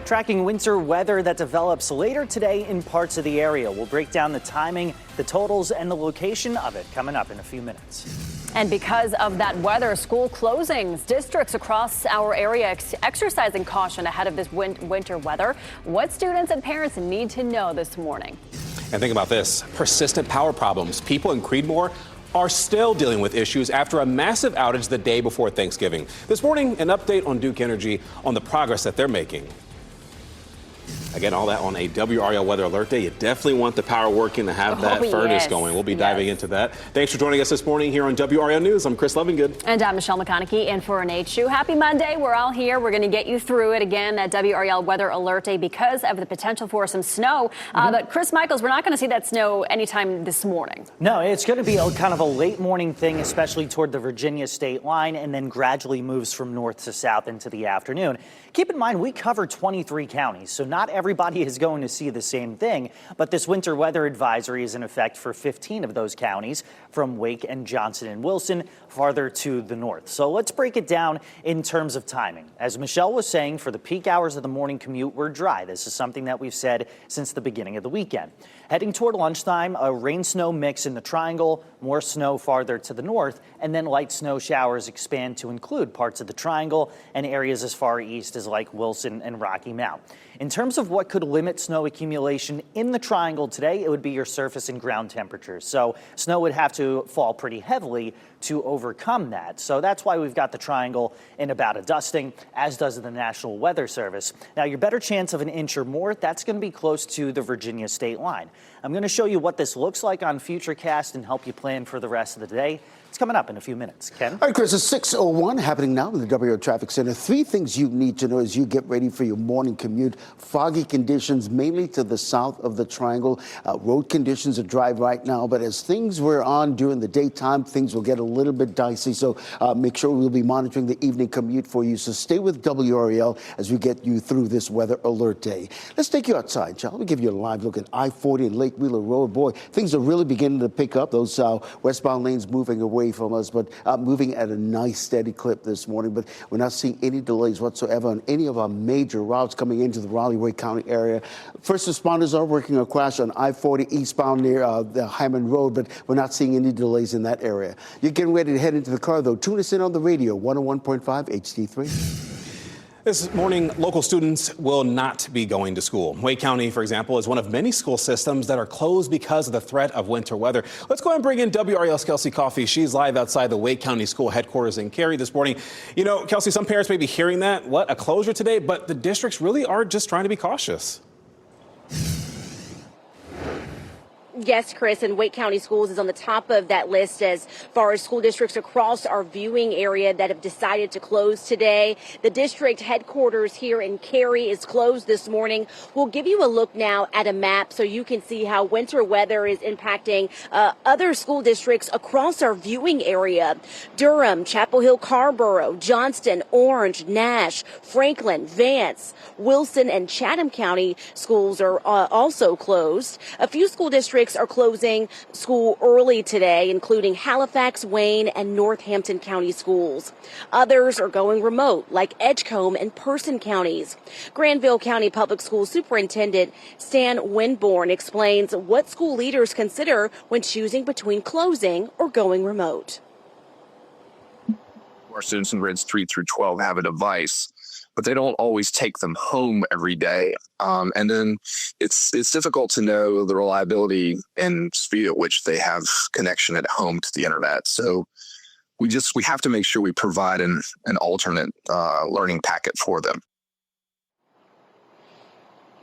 Tracking winter weather that develops later today in parts of the area. We'll break down the timing, the totals, and the location of it coming up in a few minutes. And because of that weather, school closings, districts across our area exercising caution ahead of this winter weather. What students and parents need to know this morning. And think about this, persistent power problems. People in Creedmoor are still dealing with issues after a massive outage the day before Thanksgiving. This morning, an update on Duke Energy on the progress that they're making. Again, all that on a WRAL weather alert day. You definitely want the power working to have that furnace going. We'll be diving into that. Thanks for joining us this morning here on WRAL News. I'm Chris Lovingood. And I'm Michelle McConaughey in for an H2. Happy Monday. We're all here. We're going to get you through it again at WRAL weather alert day because of the potential for some snow. But Chris Michaels, we're not going to see that snow anytime this morning. No, it's going to be kind of a late morning thing, especially toward the Virginia state line, and then gradually moves from north to south into the afternoon. Keep in mind, we cover 23 counties, so not everybody is going to see the same thing. But this winter weather advisory is in effect for 15 of those counties, from Wake and Johnson and Wilson, farther to the north. So let's break it down in terms of timing. As Michelle was saying, for the peak hours of the morning commute, we're dry. This is something that we've said since the beginning of the weekend. Heading toward lunchtime, a rain-snow mix in the triangle, more snow farther to the north, and then light snow showers expand to include parts of the triangle and areas as far east as like Wilson and Rocky Mount. In terms of what could limit snow accumulation in the triangle today, it would be your surface and ground temperatures. So snow would have to fall pretty heavily to overcome that. So that's why we've got the triangle in about a dusting, as does the National Weather Service. Now, your better chance of an inch or more, that's going to be close to the Virginia state line. I'm going to show you what this looks like on Futurecast and help you plan for the rest of the day. It's coming up in a few minutes. Ken? All right, Chris, it's 6:01 happening now in the WRAL Traffic Center. Three things you need to know as you get ready for your morning commute. Foggy conditions, mainly to the south of the triangle. Road conditions are dry right now, but as things were on during the daytime, things will get a little bit dicey. So make sure we'll be monitoring the evening commute for you. So stay with WRAL as we get you through this weather alert day. Let's take you outside, shall we? Give you a live look at I-40 and Lake Wheeler Road. Boy, things are really beginning to pick up. Those westbound lanes moving away from us, but moving at a nice steady clip this morning. But we're not seeing any delays whatsoever on any of our major routes coming into the Raleigh-Wake County area. First responders are working a crash on I-40 eastbound near the Hyman Road, but we're not seeing any delays in that area. You're getting ready to head into the car, though. Tune us in on the radio, 101.5 HD3. This morning, local students will not be going to school. Wake County, for example, is one of many school systems that are closed because of the threat of winter weather. Let's go ahead and bring in WRAL's Kelsey Coffey. She's live outside the Wake County School headquarters in Cary this morning. You know, Kelsey, some parents may be hearing that, what, a closure today, but the districts really are just trying to be cautious. Yes, Chris, and Wake County Schools is on the top of that list as far as school districts across our viewing area that have decided to close today. The district headquarters here in Cary is closed this morning. We'll give you a look now at a map so you can see how winter weather is impacting other school districts across our viewing area. Durham, Chapel Hill, Carborough, Johnston, Orange, Nash, Franklin, Vance, Wilson, and Chatham County schools are also closed. A few school districts are closing school early today, including Halifax, Wayne, and Northampton County schools. Others are going remote, like Edgecombe and Person counties. Granville County Public Schools Superintendent Stan Winborn explains what school leaders consider when choosing between closing or going remote. Our students in grades 3 through 12 have a device, but they don't always take them home every day. And then it's difficult to know the reliability and speed at which they have connection at home to the internet. So we have to make sure we provide an alternate learning packet for them.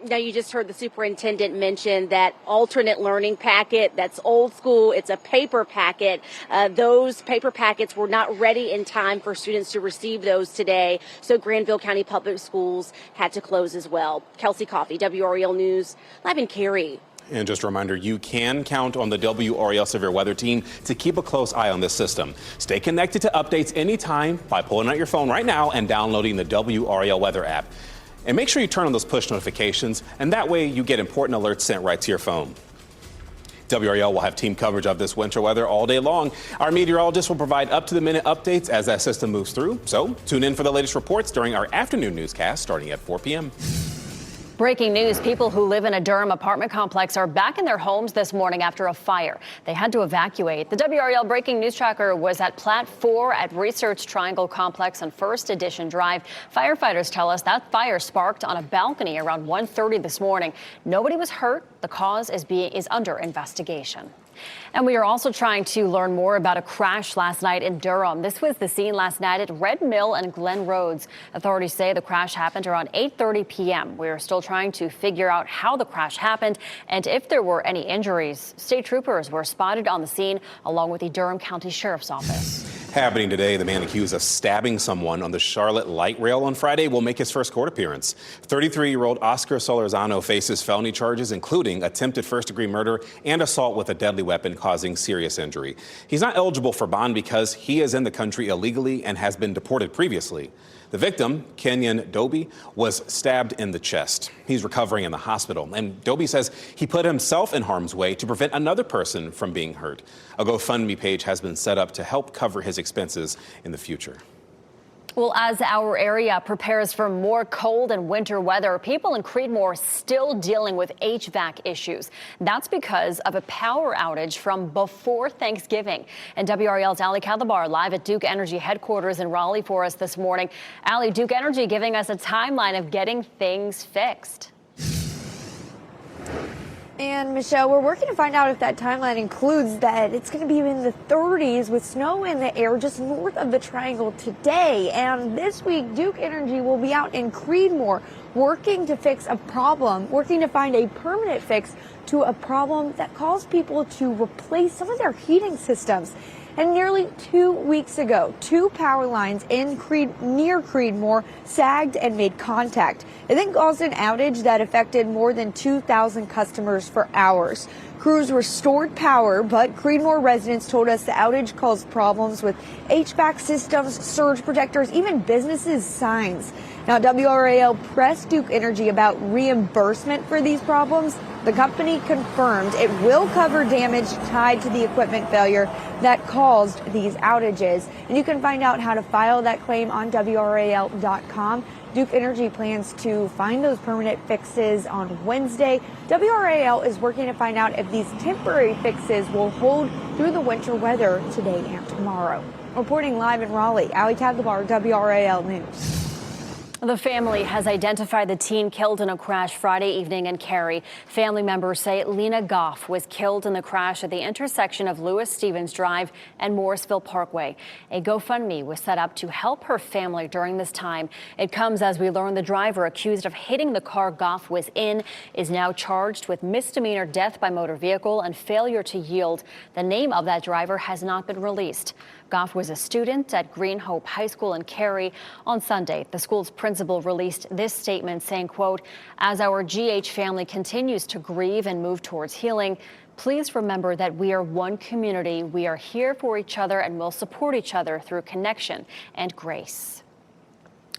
Now, you just heard the superintendent mention that alternate learning packet. That's old school. It's a paper packet. Those paper packets were not ready in time for students to receive those today. So Granville County Public Schools had to close as well. Kelsey Coffey, WRAL News, live in Cary. And just a reminder, you can count on the WRAL Severe Weather Team to keep a close eye on this system. Stay connected to updates anytime by pulling out your phone right now and downloading the WRAL Weather app. And make sure you turn on those push notifications, and that way you get important alerts sent right to your phone. WRAL will have team coverage of this winter weather all day long. Our meteorologists will provide up-to-the-minute updates as that system moves through. So tune in for the latest reports during our afternoon newscast starting at 4 p.m. Breaking news, people who live in a Durham apartment complex are back in their homes this morning after a fire. They had to evacuate. The WRAL breaking news tracker was at Plat 4 at Research Triangle Complex on First Edition Drive. Firefighters tell us that fire sparked on a balcony around 1:30 this morning. Nobody was hurt. The cause is under investigation. And we are also trying to learn more about a crash last night in Durham. This was the scene last night at Red Mill and Glen Roads. Authorities say the crash happened around 8:30 p.m. We are still trying to figure out how the crash happened and if there were any injuries. State troopers were spotted on the scene along with the Durham County Sheriff's Office. Happening today, the man accused of stabbing someone on the Charlotte light rail on Friday will make his first court appearance. 33-year-old Oscar Solorzano faces felony charges, including attempted first-degree murder and assault with a deadly weapon causing serious injury. He's not eligible for bond because he is in the country illegally and has been deported previously. The victim, Kenyon Doby, was stabbed in the chest. He's recovering in the hospital, and Doby says he put himself in harm's way to prevent another person from being hurt. A GoFundMe page has been set up to help cover his expenses in the future. Well, as our area prepares for more cold and winter weather, people in Creedmoor still dealing with HVAC issues. That's because of a power outage from before Thanksgiving. And WRAL's Ali Calabar live at Duke Energy headquarters in Raleigh for us this morning. Ali, Duke Energy giving us a timeline of getting things fixed. And Michelle, we're working to find out if that timeline includes that it's going to be in the 30s with snow in the air just north of the Triangle today. And this week, Duke Energy will be out in Creedmoor working to fix a problem, working to find a permanent fix to a problem that caused people to replace some of their heating systems. And nearly 2 weeks ago, two power lines near Creedmoor sagged and made contact. It then caused an outage that affected more than 2,000 customers for hours. Crews restored power, but Creedmoor residents told us the outage caused problems with HVAC systems, surge protectors, even businesses' signs. Now, WRAL pressed Duke Energy about reimbursement for these problems. The company confirmed it will cover damage tied to the equipment failure that caused these outages. And you can find out how to file that claim on WRAL.com. Duke Energy plans to find those permanent fixes on Wednesday. WRAL is working to find out if these temporary fixes will hold through the winter weather today and tomorrow. Reporting live in Raleigh, Ali Calabar, WRAL News. The family has identified the teen killed in a crash Friday evening in Cary. Family members say Lena Goff was killed in the crash at the intersection of Lewis Stevens Drive and Morrisville Parkway. A GoFundMe was set up to help her family during this time. It comes as we learn the driver accused of hitting the car Goff was in is now charged with misdemeanor death by motor vehicle and failure to yield. The name of that driver has not been released. Goff was a student at Green Hope High School in Cary. On Sunday, the school's principal released this statement saying, quote, "As our GH family continues to grieve and move towards healing, please remember that we are one community. We are here for each other and will support each other through connection and grace."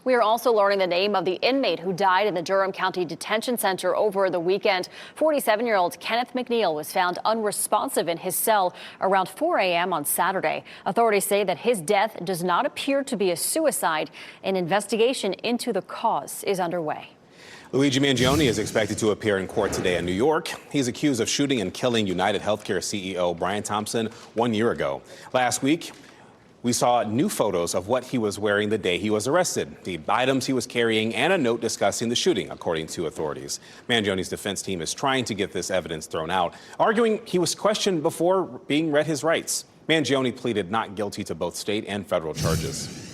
We are also learning the name of the inmate who died in the Durham County Detention Center over the weekend. 47-year-old Kenneth McNeil was found unresponsive in his cell around 4 a.m. on Saturday. Authorities say that his death does not appear to be a suicide. An investigation into the cause is underway. Luigi Mangione is expected to appear in court today in New York. He's accused of shooting and killing United Healthcare CEO Brian Thompson 1 year ago. Last week, we saw new photos of what he was wearing the day he was arrested, the items he was carrying, and a note discussing the shooting, according to authorities. Mangione's defense team is trying to get this evidence thrown out, arguing he was questioned before being read his rights. Mangione pleaded not guilty to both state and federal charges.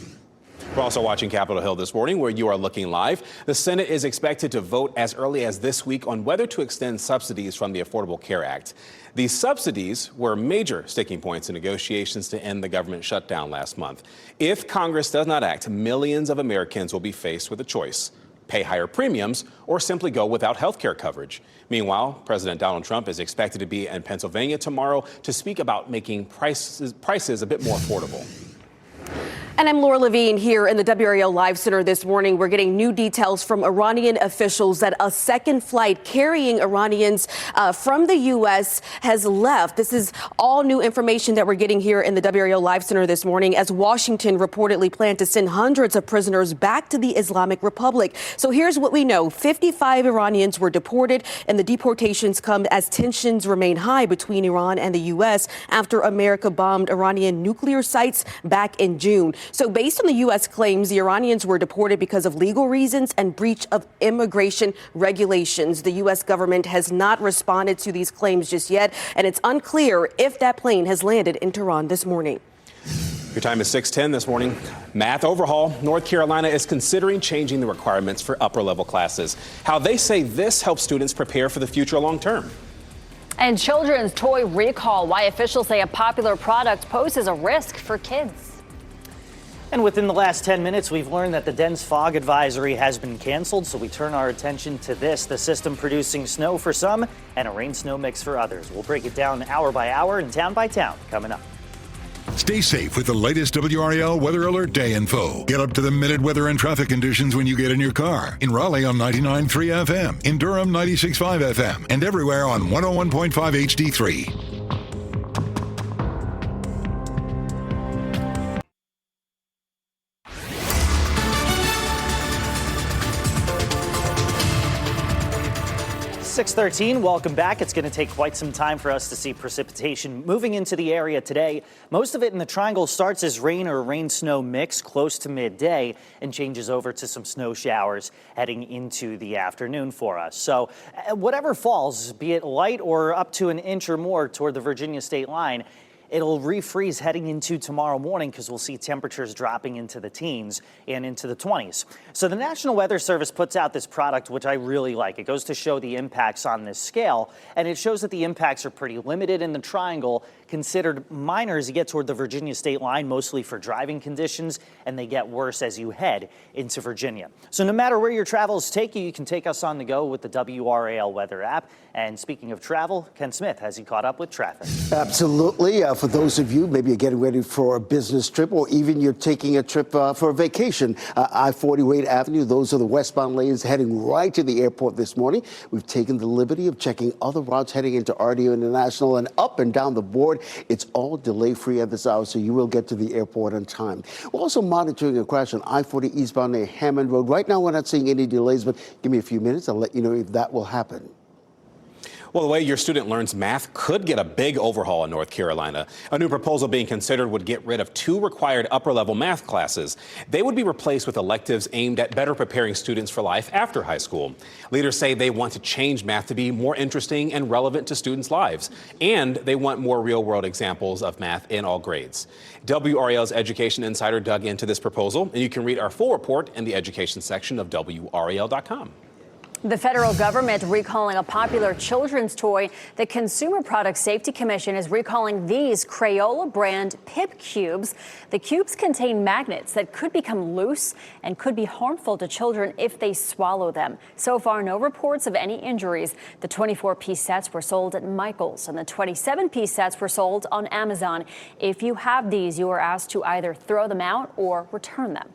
We're also watching Capitol Hill this morning, where you are looking live. The Senate is expected to vote as early as this week on whether to extend subsidies from the Affordable Care Act. These subsidies were major sticking points in negotiations to end the government shutdown last month. If Congress does not act, millions of Americans will be faced with a choice: pay higher premiums or simply go without health care coverage. Meanwhile, President Donald Trump is expected to be in Pennsylvania tomorrow to speak about making prices a bit more affordable. And I'm Laura Levine here in the WRAL Live Center this morning. We're getting new details from Iranian officials that a second flight carrying Iranians from the U.S. has left. This is all new information that we're getting here in the WRAL Live Center this morning, as Washington reportedly planned to send hundreds of prisoners back to the Islamic Republic. So here's what we know. 55 Iranians were deported, and the deportations come as tensions remain high between Iran and the U.S. after America bombed Iranian nuclear sites back in June. So based on the U.S. claims, the Iranians were deported because of legal reasons and breach of immigration regulations. The U.S. government has not responded to these claims just yet, and it's unclear if that plane has landed in Tehran this morning. Your time is 6:10 this morning. Math overhaul. North Carolina is considering changing the requirements for upper level classes. How they say this helps students prepare for the future long term. And children's toy recall, why officials say a popular product poses a risk for kids. And within the last 10 minutes, we've learned that the dense fog advisory has been canceled, so we turn our attention to this, the system producing snow for some and a rain-snow mix for others. We'll break it down hour by hour and town by town coming up. Stay safe with the latest WRAL Weather Alert Day info. Get up to the minute weather and traffic conditions when you get in your car. In Raleigh on 99.3 FM, in Durham 96.5 FM, and everywhere on 101.5 HD3. 6:13, welcome back. It's going to take quite some time for us to see precipitation moving into the area today. Most of it in the triangle starts as rain or rain-snow mix close to midday and changes over to some snow showers heading into the afternoon for us. So whatever falls, be it light or up to an inch or more toward the Virginia state line, it'll refreeze heading into tomorrow morning because we'll see temperatures dropping into the teens and into the 20s. So the National Weather Service puts out this product, which I really like. It goes to show the impacts on this scale, and it shows that the impacts are pretty limited in the triangle, considered minor as you get toward the Virginia state line, mostly for driving conditions, and they get worse as you head into Virginia. So no matter where your travels take you, you can take us on the go with the WRAL weather app. And speaking of travel, Ken Smith has you caught up with traffic. Absolutely. For those of you, maybe you're getting ready for a business trip, or even you're taking a trip for a vacation. I-40 Wade Avenue, those are the westbound lanes heading right to the airport this morning. We've taken the liberty of checking other routes heading into RDO International and up and down the board. It's all delay-free at this hour, so you will get to the airport on time. We're also monitoring a crash on I-40 eastbound near Hammond Road. Right now, we're not seeing any delays, but give me a few minutes. I'll let you know if that will happen. Well, the way your student learns math could get a big overhaul in North Carolina. A new proposal being considered would get rid of 2 required upper-level math classes. They would be replaced with electives aimed at better preparing students for life after high school. Leaders say they want to change math to be more interesting and relevant to students' lives. And they want more real-world examples of math in all grades. WRAL's Education Insider dug into this proposal, and you can read our full report in the education section of WRAL.com. The federal government recalling a popular children's toy. The Consumer Product Safety Commission is recalling these Crayola brand Pip Cubes. The cubes contain magnets that could become loose and could be harmful to children if they swallow them. So far, no reports of any injuries. The 24-piece sets were sold at Michael's, and the 27-piece sets were sold on Amazon. If you have these, you are asked to either throw them out or return them.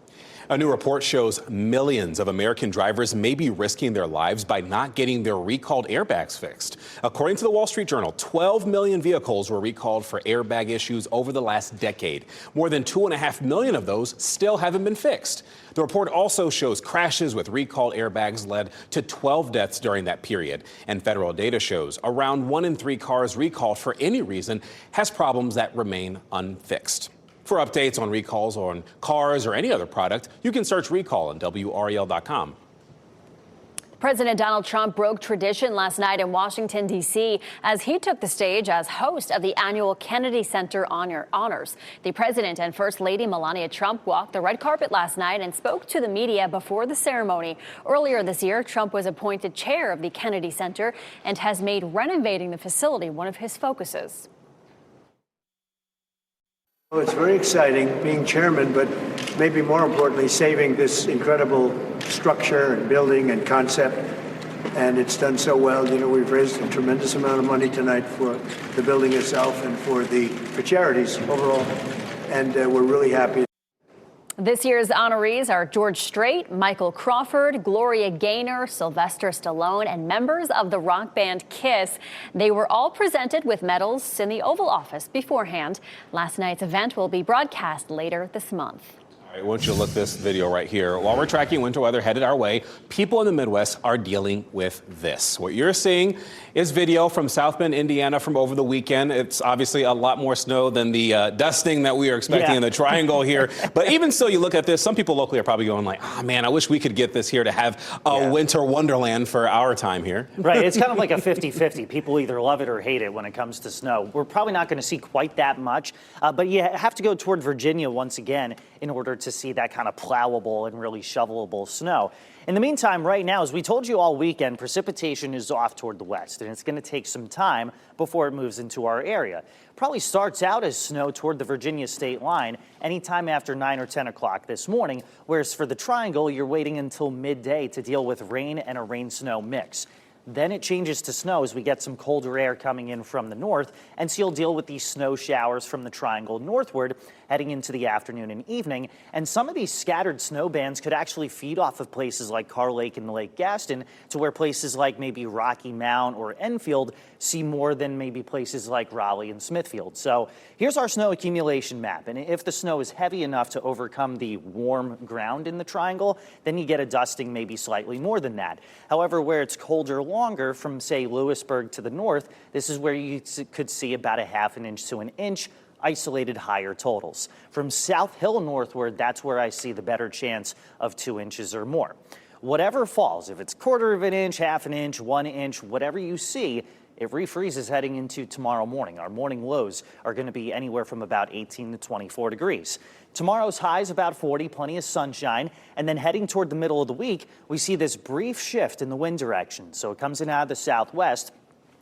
A new report shows millions of American drivers may be risking their lives by not getting their recalled airbags fixed. According to the Wall Street Journal, 12 million vehicles were recalled for airbag issues over the last decade. More than 2.5 million of those still haven't been fixed. The report also shows crashes with recalled airbags led to 12 deaths during that period. And federal data shows around 1 in 3 cars recalled for any reason has problems that remain unfixed. For updates on recalls on cars or any other product, you can search recall on WRAL.com. President Donald Trump broke tradition last night in Washington, D.C. as he took the stage as host of the annual Kennedy Center honors. The president and First Lady Melania Trump walked the red carpet last night and spoke to the media before the ceremony. Earlier this year, Trump was appointed chair of the Kennedy Center and has made renovating the facility one of his focuses. Well, it's very exciting being chairman, but maybe more importantly, saving this incredible structure and building and concept. And it's done so well. You know, we've raised a tremendous amount of money tonight for the building itself and for charities overall. And we're really happy. This year's honorees are George Strait, Michael Crawford, Gloria Gaynor, Sylvester Stallone, and members of the rock band Kiss. They were all presented with medals in the Oval Office beforehand. Last night's event will be broadcast later this month. All right, I want you to look at this video right here. While we're tracking winter weather headed our way, people in the Midwest are dealing with this. What you're seeing is video from South Bend, Indiana from over the weekend. It's obviously a lot more snow than the dusting that we are expecting in the Triangle here. But even still, you look at this, some people locally are probably going like, oh man, I wish we could get this here to have a winter wonderland for our time here. Right, it's kind of like a 50-50. People either love it or hate it when it comes to snow. We're probably not going to see quite that much, but you have to go toward Virginia once again in order to see that kind of plowable and really shovelable snow. In the meantime, right now, as we told you all weekend, precipitation is off toward the west, and it's going to take some time before it moves into our area. Probably starts out as snow toward the Virginia state line anytime after 9 or 10 o'clock this morning, whereas for the Triangle, you're waiting until midday to deal with rain and a rain-snow mix. Then it changes to snow as we get some colder air coming in from the north, and so you'll deal with these snow showers from the Triangle northward heading into the afternoon and evening. And some of these scattered snow bands could actually feed off of places like Carr Lake and Lake Gaston to where places like maybe Rocky Mount or Enfield see more than maybe places like Raleigh and Smithfield. So here's our snow accumulation map. And if the snow is heavy enough to overcome the warm ground in the Triangle, then you get a dusting maybe slightly more than that. However, where it's colder longer from, say, Lewisburg to the north, this is where you could see about a ½ an inch to an inch isolated higher totals. From South Hill northward, that's where I see the better chance of 2 inches or more. Whatever falls, if it's ½ of an inch, ½ an inch, 1 inch, whatever you see, it refreezes heading into tomorrow morning. Our morning lows are going to be anywhere from about 18 to 24 degrees. Tomorrow's high is about 40, plenty of sunshine. And then heading toward the middle of the week, we see this brief shift in the wind direction. So it comes in out of the southwest.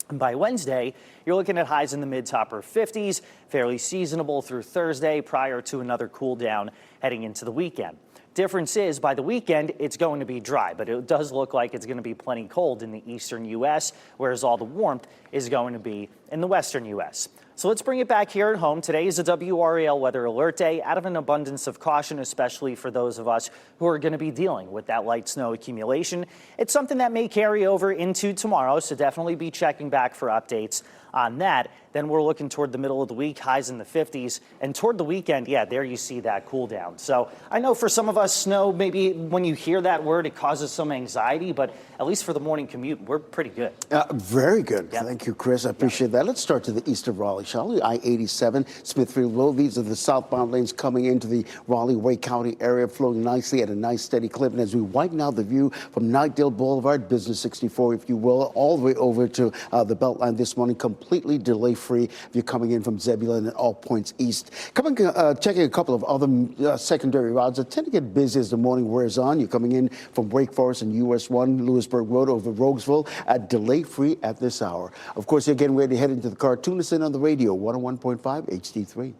And by Wednesday, you're looking at highs in the mid to upper 50s, fairly seasonable through Thursday prior to another cool down heading into the weekend. Difference is by the weekend, it's going to be dry, but it does look like it's going to be plenty cold in the eastern U.S., whereas all the warmth is going to be in the western U.S. So let's bring it back here at home. Today is a WRAL weather alert day out of an abundance of caution, especially for those of us who are going to be dealing with that light snow accumulation. It's something that may carry over into tomorrow, so definitely be checking back for updates on that. Then we're looking toward the middle of the week, highs in the 50s, and toward the weekend, there you see that cool down. So I know for some of us, snow, maybe when you hear that word, it causes some anxiety, but at least for the morning commute, we're pretty good. Very good. Yep. Thank you, Chris. I appreciate that. Let's start to the east of Raleigh, shall we? I-87, Smithfield Road. These are the southbound lanes coming into the Raleigh-Wake County area, flowing nicely at a nice steady clip. And as we widen out the view from Nightdale Boulevard, Business 64, if you will, all the way over to the Beltline this morning, completely delay-free if you're coming in from Zebulon and all points east. Checking a couple of other secondary routes that tend to get busy as the morning wears on. You're coming in from Wake Forest and US 1, Lewisburg Road over Roguesville, delay-free at this hour. Of course, you're getting ready to head into the car. Tune us in on the radio, 101.5 HD3.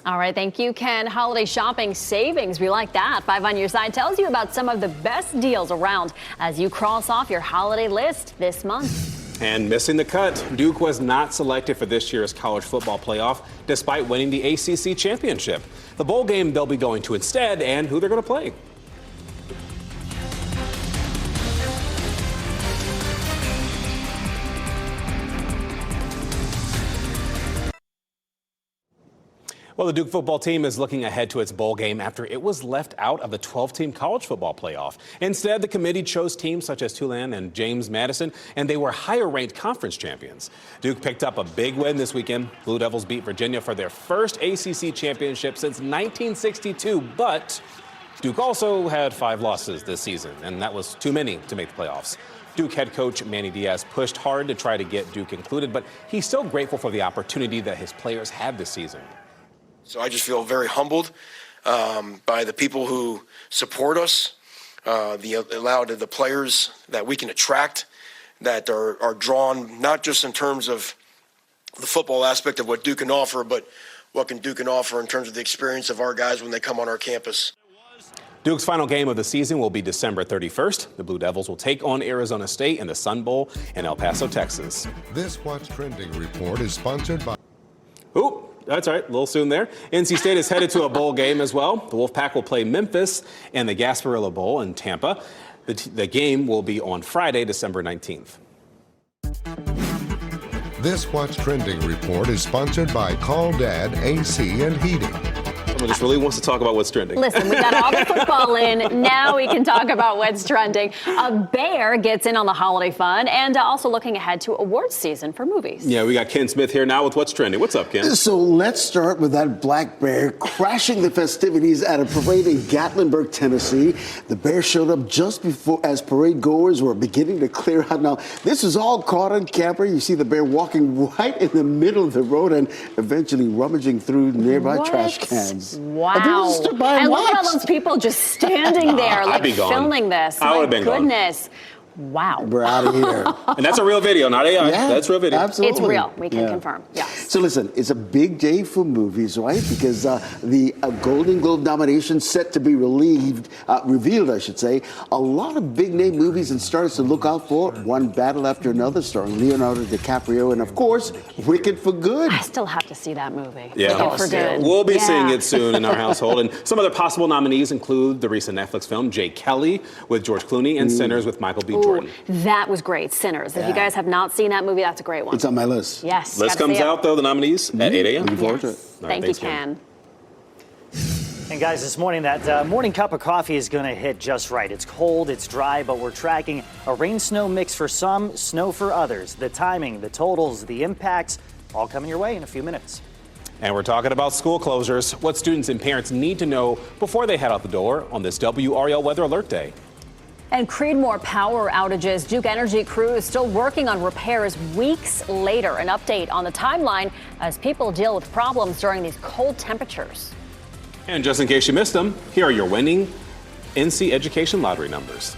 All right, thank you, Ken. Holiday shopping savings, we like that. 5 on Your Side tells you about some of the best deals around as you cross off your holiday list this month. And missing the cut, Duke was not selected for this year's college football playoff despite winning the ACC championship. The bowl game they'll be going to instead and who they're going to play. Well, the Duke football team is looking ahead to its bowl game after it was left out of the 12-team college football playoff. Instead, the committee chose teams such as Tulane and James Madison, and they were higher-ranked conference champions. Duke picked up a big win this weekend. Blue Devils beat Virginia for their first ACC championship since 1962, but Duke also had 5 losses this season, and that was too many to make the playoffs. Duke head coach Manny Diaz pushed hard to try to get Duke included, but he's still grateful for the opportunity that his players had this season. So I just feel very humbled by the people who support us, the players that we can attract that are drawn not just in terms of the football aspect of what Duke can offer, but what Duke can offer in terms of the experience of our guys when they come on our campus. Duke's final game of the season will be December 31st. The Blue Devils will take on Arizona State in the Sun Bowl in El Paso, Texas. This What's Trending report is sponsored by... That's right, a little soon there. NC State is headed to a bowl game as well. The Wolfpack will play Memphis in the Gasparilla Bowl in Tampa. The game will be on Friday, December 19th. This What's Trending report is sponsored by Call Dad AC and Heating. Someone just really wants to talk about what's trending. Listen, we got all the football in. Now we can talk about what's trending. A bear gets in on the holiday fun and also looking ahead to awards season for movies. Yeah, we got Ken Smith here now with what's trending. What's up, Ken? So let's start with that black bear crashing the festivities at a parade in Gatlinburg, Tennessee. The bear showed up just before as parade goers were beginning to clear out. Now, this is all caught on camera. You see the bear walking right in the middle of the road and eventually rummaging through nearby trash cans. Wow. And look at all those people just standing there, like filming this. I would have been goodness. Wow. We're out of here. And that's a real video, not AI. Yeah, that's real video. Absolutely. It's real. We can confirm. Yes. So listen, it's a big day for movies, right? Because the Golden Globe nominations set to be revealed, I should say. A lot of big name movies and stars to look out for. One battle after another, starring Leonardo DiCaprio and, of course, Wicked for Good. I still have to see that movie. Yeah. Wicked for Good. We'll be seeing it soon in our household. And some other possible nominees include the recent Netflix film Jake Kelly with George Clooney and Sinners with Michael B. Jordan. That was great. Sinners. If you guys have not seen that movie, that's a great one. It's on my list. Yes. List comes out, though, the nominees at 8 a.m. Looking forward to it. Thank you, Ken. And guys, this morning, that morning cup of coffee is going to hit just right. It's cold, it's dry, but we're tracking a rain-snow mix for some, snow for others. The timing, the totals, the impacts, all coming your way in a few minutes. And we're talking about school closures, what students and parents need to know before they head out the door on this WRAL Weather Alert Day. And Creedmoor power outages. Duke Energy crew is still working on repairs weeks later. An update on the timeline as people deal with problems during these cold temperatures. And just in case you missed them, here are your winning NC Education Lottery numbers.